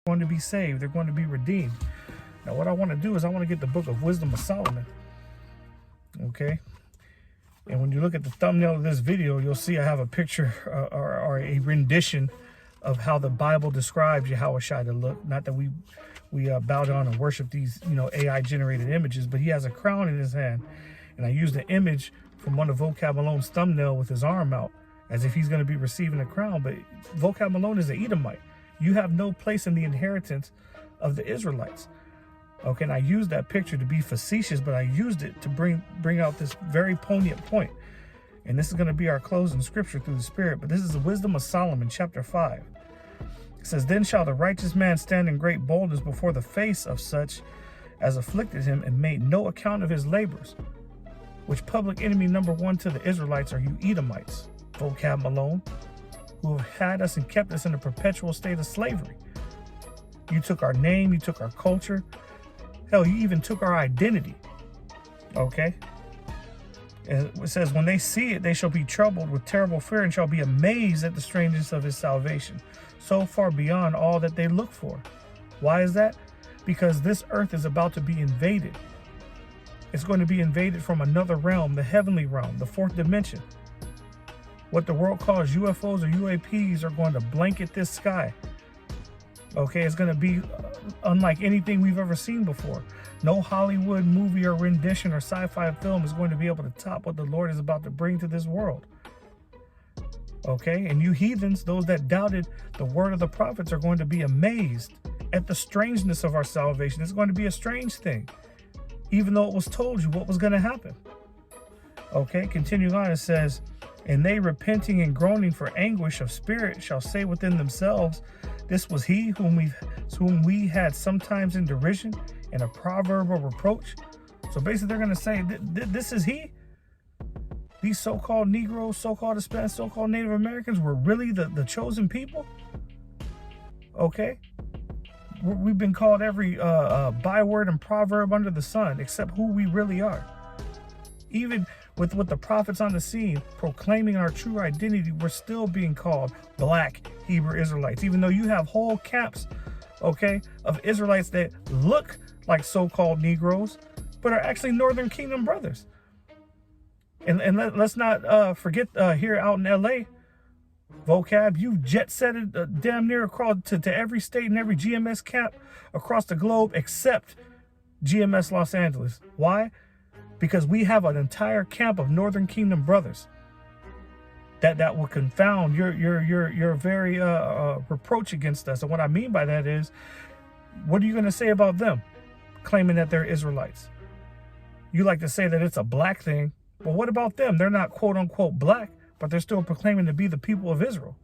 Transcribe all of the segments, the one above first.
going to be saved. They're going to be redeemed. Now, what I want to do is I want to get the book of Wisdom of Solomon. Okay. And when you look at the thumbnail of this video, you'll see I have a picture or a rendition of how the Bible describes Yahawashi to look. Not that we bow down and worship these, AI generated images, but he has a crown in his hand. And I used the image from one of Vocab Malone's thumbnail with his arm out, as if he's going to be receiving a crown. But Vocab Malone is an Edomite. You have no place in the inheritance of the Israelites. Okay, and I used that picture to be facetious, but I used it to bring out this very poignant point. And this is going to be our closing scripture through the Spirit. But this is the Wisdom of Solomon, chapter 5. It says, "Then shall the righteous man stand in great boldness before the face of such as afflicted him and made no account of his labors. Which public enemy number one to the Israelites are you Edomites, Vocab Malone, who have had us and kept us in a perpetual state of slavery. You took our name, you took our culture. Hell, you even took our identity." Okay? And it says, "When they see it, they shall be troubled with terrible fear and shall be amazed at the strangeness of his salvation, so far beyond all that they look for." Why is that? Because this earth is about to be invaded. It's going to be invaded from another realm, the heavenly realm, the fourth dimension. What the world calls UFOs or UAPs are going to blanket this sky. Okay, it's going to be unlike anything we've ever seen before. No Hollywood movie or rendition or sci-fi film is going to be able to top what the Lord is about to bring to this world. Okay, and you heathens, those that doubted the word of the prophets, are going to be amazed at the strangeness of our salvation. It's going to be a strange thing, even though it was told you what was going to happen. Okay, continuing on, it says, "And they repenting and groaning for anguish of spirit shall say within themselves, this was he whom we had sometimes in derision and a proverb of reproach." So basically they're going to say, this is he? These so-called Negroes, so-called Hispanics, so-called Native Americans were really the chosen people? Okay? We've been called every byword and proverb under the sun, except who we really are. Even with the prophets on the scene proclaiming our true identity, we're still being called Black Hebrew Israelites, even though you have whole camps, okay, of Israelites that look like so-called Negroes, but are actually Northern Kingdom brothers. And let's not forget here out in LA, Vocab, you jet set it damn near across to every state and every GMS camp across the globe except GMS Los Angeles. Why? Because we have an entire camp of Northern Kingdom brothers that will confound your very reproach against us. And what I mean by that is, what are you going to say about them claiming that they're Israelites? You like to say that it's a black thing, but what about them? They're not quote unquote black, but they're still proclaiming to be the people of Israel,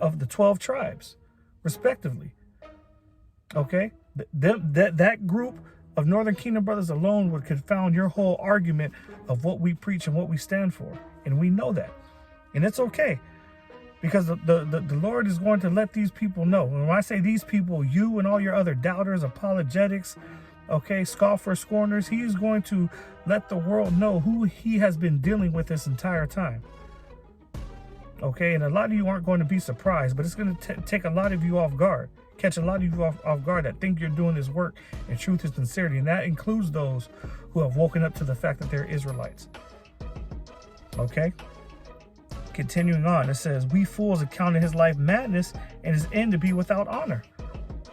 of the 12 tribes, respectively. Okay, that group of Northern Kingdom brothers alone would confound your whole argument of what we preach and what we stand for. And we know that. And it's okay. Because the Lord is going to let these people know. And when I say these people, you and all your other doubters, apologetics, okay, scoffers, scorners, he is going to let the world know who he has been dealing with this entire time. Okay, and a lot of you aren't going to be surprised, but it's going to take a lot of you off guard. Catch a lot of you off guard that think you're doing this work in truth and sincerity. And that includes those who have woken up to the fact that they're Israelites. Okay. Continuing on, it says, "We fools accounted his life madness and his end to be without honor."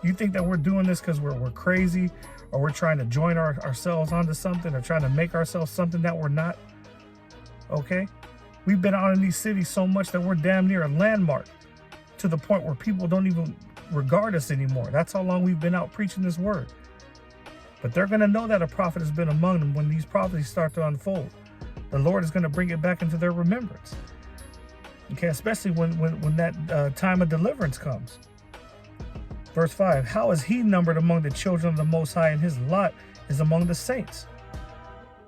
You think that we're doing this because we're crazy, or we're trying to join ourselves onto something, or trying to make ourselves something that we're not? Okay. We've been out in these cities so much that we're damn near a landmark, to the point where people don't even regard us anymore. That's how long we've been out preaching this word. But they're going to know that a prophet has been among them when these prophecies start to unfold. The Lord is going to bring it back into their remembrance. Okay, especially when that time of deliverance comes. Verse 5, "How is he numbered among the children of the Most High, and his lot is among the saints?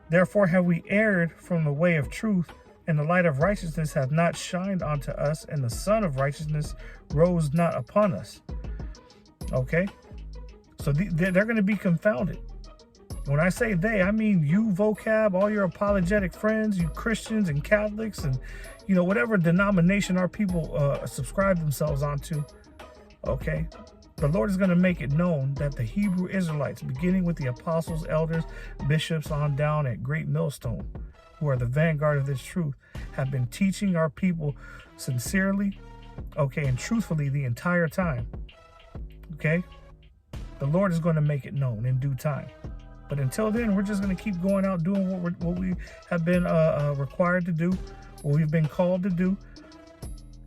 Therefore have we erred from the way of truth, and the light of righteousness hath not shined unto us, and the sun of righteousness rose not upon us." Okay, so they're going to be confounded. When I say they, I mean you, Vocab, all your apologetic friends, you Christians and Catholics, and whatever denomination our people subscribe themselves onto. Okay, The Lord is going to make it known that the Hebrew Israelites, beginning with the apostles, elders, bishops on down at Great Millstone, who are the vanguard of this truth, have been teaching our people sincerely, okay, and truthfully the entire time. Okay? The Lord is going to make it known in due time. But until then, we're just going to keep going out doing what we have been required to do, what we've been called to do,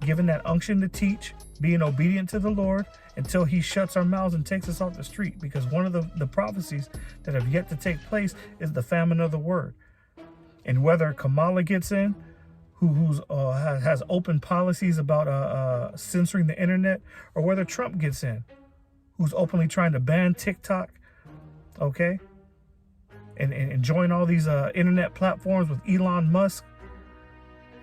given that unction to teach, being obedient to the Lord until he shuts our mouths and takes us off the street. Because one of the prophecies that have yet to take place is the famine of the word. And whether Kamala gets in, who has open policies about censoring the internet, or whether Trump gets in, who's openly trying to ban TikTok, okay, and join all these internet platforms with Elon Musk,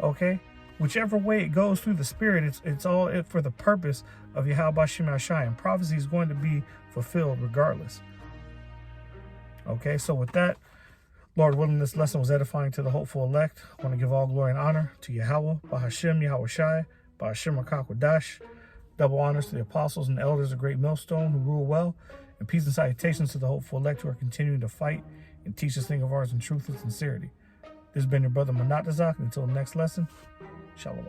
okay, whichever way it goes through the spirit, it's all for the purpose of Yahawashi Mashai, and prophecy is going to be fulfilled regardless. Okay, so with that, Lord willing, this lesson was edifying to the hopeful elect. I want to give all glory and honor to Yahweh, Bahashem, Yahawashi, Bahashem Rakakwadash. Double honors to the apostles and elders of Great Millstone who rule well, and peace and salutations to the hopeful elect who are continuing to fight and teach this thing of ours in truth and sincerity. This has been your brother Manatazak. Until the next lesson, Shalom.